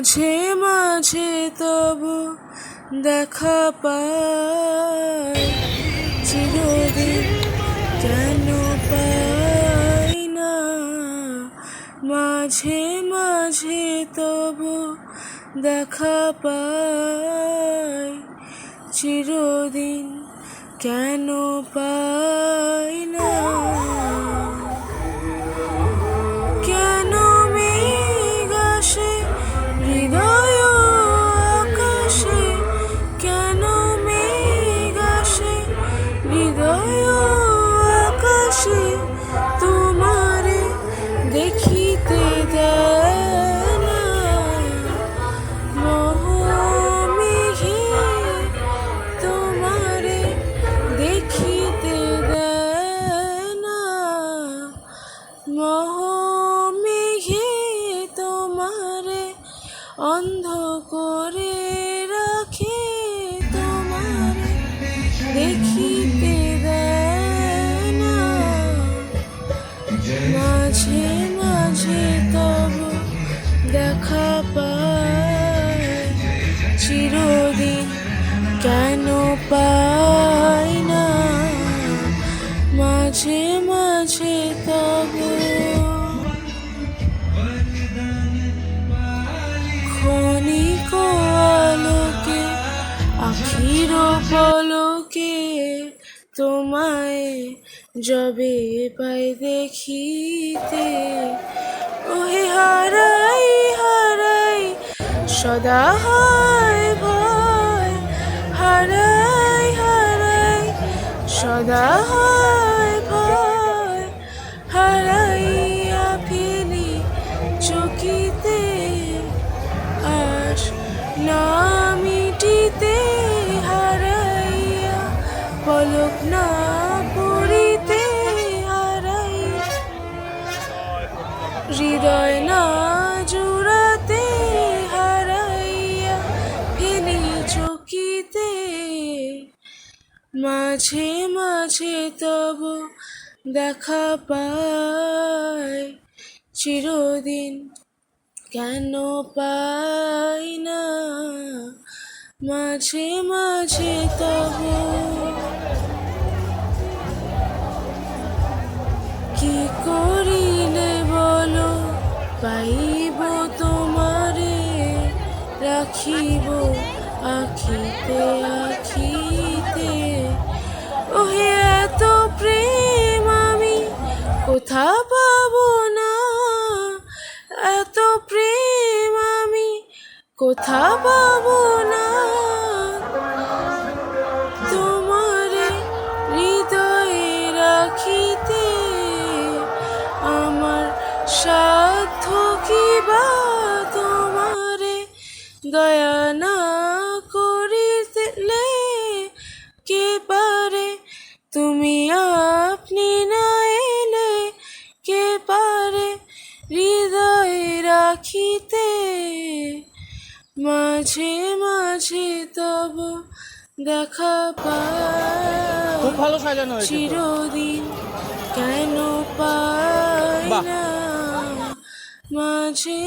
মাঝে মাঝে তবু দেখা পাই, চিরদিন কেন পাই না। মাঝে মাঝে তবু দেখা পাই, চিরদিন কেন পাই না। কেন মেঘ আসে হৃদয় আকাশে, কেন মেঘ আসে হৃদয় আকাশে, তোমারে দেখিতে দেয় না। মেঘে তোমারে দেখিতে দেয় না। মেঘে তোমারে অন্ধ করে রাখে, তোমারে দেখিতে দেয় না। মাঝে মাঝে তবু দেখা পাই, চিরদিন কেন পাই না। মাঝে মাঝে তবু ক্ষণিক আলোকে আখির পলকে, তোমায় যবে পাই দেখিতে, ওহে হারাই হারাই সদা হয় ভয়, হারাই হারাই সদা হয় ভয়। হারাইয়া ফেলি চকিতে আশ না মিটিতে, হারাইয়া পলক না পড়িতে, হারাই হৃদয় না জুড়াতে, হারাইয়া ফেলি চকিতে। মাঝে মাঝে তবু দেখা পাই, চিরদিন কেন পাই না। মাঝে মাঝে তবু কি করিলে বলো পাইব তোমারে, রাখিব আখিতে আখিতে। ওহে এত প্রেম আমি কোথা পাবো না, এত প্রেম আমি কোথা পাবো না। তোমারে হৃদয়ে রাখিতে আমার সাধ্য কি বা, তোমারে দয়া না করিলে কে পারে। তুমি আপনি না এলে কে পারে হৃদয়ে রাখিতে। মাঝে মাঝে তবু দেখা পাই, খুব ভালো সাজানো হয়েছে। চিরদিন কেন পাই না। মাঝে